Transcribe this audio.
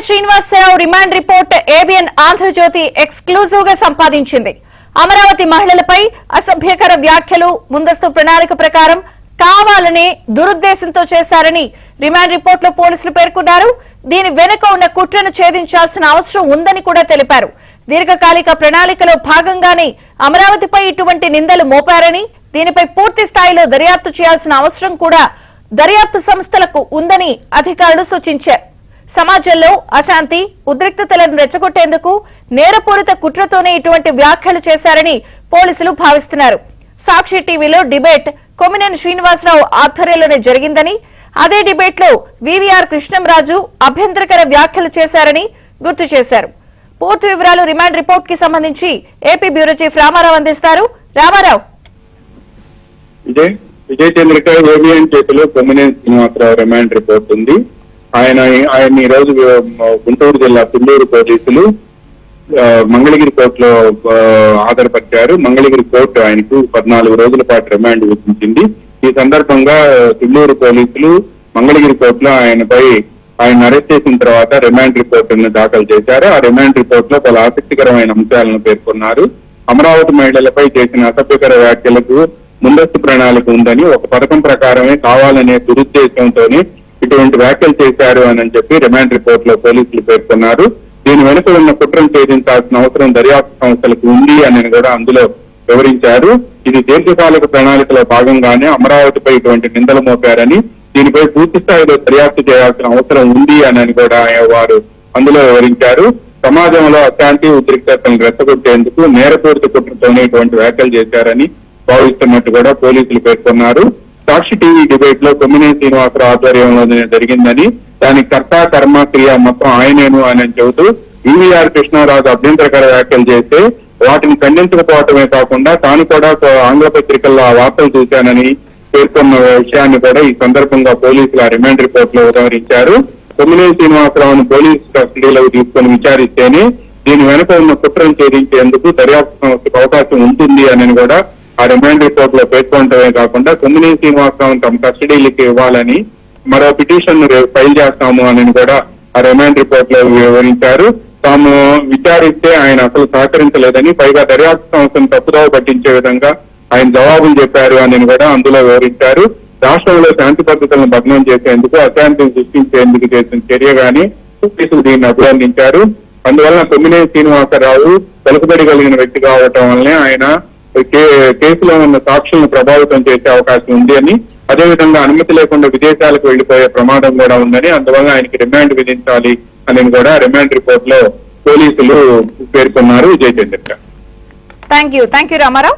Srinivasarao remand report ABN Andhra Jyothi exclusive గా సంపాదించింది. అమరావతి మహిళలపై అసభ్యకర వ్యాఖ్యలు ముందస్తు ప్రణాళిక ప్రకారం కావాలనే దురుద్దేశంతో చేశారని రిమాండ్ రిపోర్ట్ లో పోలీసులు పేర్కొన్నారు. దీని వెనుక ఉన్న కుట్రను ఛేదించాల్సిన అవసరం ఉందని కూడా తెలిపారు. దీర్ఘకాలిక ప్రణాళికలో భాగంగానే అమరావతిపై ఇటువంటి నిందలు మోపారని, దీనిపై పూర్తి స్థాయిలో దర్యాప్తు చేయాల్సిన అవసరం కూడా దర్యాప్తు సంస్థలకు ఉందని అధికారులు సూచించారు. సమాజంలో అశాంతి, ఉద్రిక్తతలను రెచ్చగొట్టేందుకు నేరపూరిత కుట్రతోనే ఇటువంటి వ్యాఖ్యలు చేశారని పోలీసులు భావిస్తున్నారు. సాక్షి టీవీలో డిబేట్ కొమ్మినేని శ్రీనివాసరావు ఆధ్వర్యంలోనే జరిగిందని, అదే డిబేట్ లో వివిఆర్ కృష్ణంరాజు అభ్యంతరకర వ్యాఖ్యలు చేశారని గుర్తు చేశారు. పూర్తి వివరాలు రిమాండ్ రిపోర్ట్ కి సంబంధించి ఏపీ బ్యూరో చీఫ్ రామారావు అందిస్తారు. రామారావు. విజయ్ చంద్రిక ఏబిఎన్ చేతిలో కొమ్మినేని శ్రీనివాసరావు రిమాండ్ రిపోర్ట్ ఉంది. ఆయన ఈ రోజు గుంటూరు జిల్లా తుళ్లూరు పోలీసులు మంగళగిరి కోర్టులో హాజరుపరిచారు. మంగళగిరి కోర్టు ఆయనకు 14 రోజుల పాటు రిమాండ్ విధించింది. ఈ సందర్భంగా తుళ్లూరు పోలీసులు మంగళగిరి కోర్టులో ఆయన అరెస్ట్ చేసిన తర్వాత రిమాండ్ రిపోర్టును దాఖలు చేశారు. ఆ రిమాండ్ రిపోర్ట్ లో పలు ఆసక్తికరమైన అంశాలను పేర్కొన్నారు. అమరావతి మహిళలపై చేసిన అసభ్యకర వ్యాఖ్యలకు ముందస్తు ప్రణాళిక ఉందని, ఒక పథకం ప్రకారమే కావాలనే దురుద్దేశంతోనే ఇటువంటి వ్యాఖ్యలు చేశారు అని చెప్పి రిమాండ్ రిపోర్ట్ లో పోలీసులు పేర్కొన్నారు. దీని వెనుక ఉన్న కుట్రను ఛేదించాల్సిన అవసరం దర్యాప్తు సంస్థలకు ఉంది అని కూడా అందులో వివరించారు. ఇది దీర్ఘకాలిక ప్రణాళికలో భాగంగానే అమరావతిపై ఇటువంటి నిందలు మోపారని, దీనిపై పూర్తి స్థాయిలో దర్యాప్తు చేయాల్సిన అవసరం ఉంది అని కూడా వారు అందులో వివరించారు. సమాజంలో అశాంతి, ఉద్రిక్తతలను రెచ్చగొట్టేందుకు నేరపూరిత కుట్రతోనే ఇటువంటి వ్యాఖ్యలు చేశారని భావిస్తున్నట్టు కూడా పోలీసులు పేర్కొన్నారు. సాక్షి టీవీ డిబేట్ లో కొమ్మినేని శ్రీనివాసరావు ఆధ్వర్యంలోనే జరిగిందని, దానికి కర్త కర్మ క్రియ మొత్తం ఆయనేను అని చెబుతూ వివిఆర్ కృష్ణరాజు అభ్యంతరకర వ్యాఖ్యలు చేస్తే వాటిని ఖండించకపోవటమే కాకుండా తాను కూడా ఆంగ్ల పత్రికల్లో ఆ వార్తలు చూశానని పేర్కొన్న విషయాన్ని కూడా ఈ సందర్భంగా పోలీసులు ఆ రిమాండ్ రిపోర్ట్ లో వివరించారు. కొమ్మినేని శ్రీనివాసరావును పోలీసు కస్టడీలోకి తీసుకుని విచారిస్తేనే దీని వెనుక ఉన్న కుట్రను ఛేదించేందుకు దర్యాప్తు సంస్థకు అవకాశం ఉంటుంది అని కూడా ఆ రిమాండ్ రిపోర్ట్ లో పేర్కొనటమే కాకుండా కొమ్మినేని శ్రీనివాసరావును తమ కస్టడీలకి ఇవ్వాలని మరో పిటిషన్ ఫైల్ చేస్తాము అని కూడా ఆ రిమాండ్ రిపోర్ట్ లో వివరించారు. తాము విచారిస్తే ఆయన అసలు సహకరించలేదని, పైగా దర్యాప్తు సంస్థను తప్పుదోవ పట్టించే విధంగా ఆయన జవాబులు చెప్పారు అని కూడా అందులో వివరించారు. రాష్ట్రంలో శాంతి భద్రతలను భగ్నం చేసేందుకు, అశాంతిని సృష్టించేందుకు చేసిన చర్యగాని పోలీసులు దీన్ని అభివర్ణించారు. అందువలన కొమ్మినేని శ్రీనివాసరావు పలుకుబడి కలిగిన వ్యక్తి కావటం వల్లనే ఆయన కేసులో ఉన్న సాక్షులను ప్రభావితం చేసే అవకాశం ఉంది అని, అదేవిధంగా అనుమతి లేకుండా విదేశాలకు వెళ్లిపోయే ప్రమాదం కూడా ఉందని, అందువల్ల ఆయనకి రిమాండ్ విధించాలి అని కూడా రిమాండ్ రిపోర్ట్ లో పోలీసులు పేర్కొన్నారు. విజయ్ చంద్రిక. Thank you Ramarao.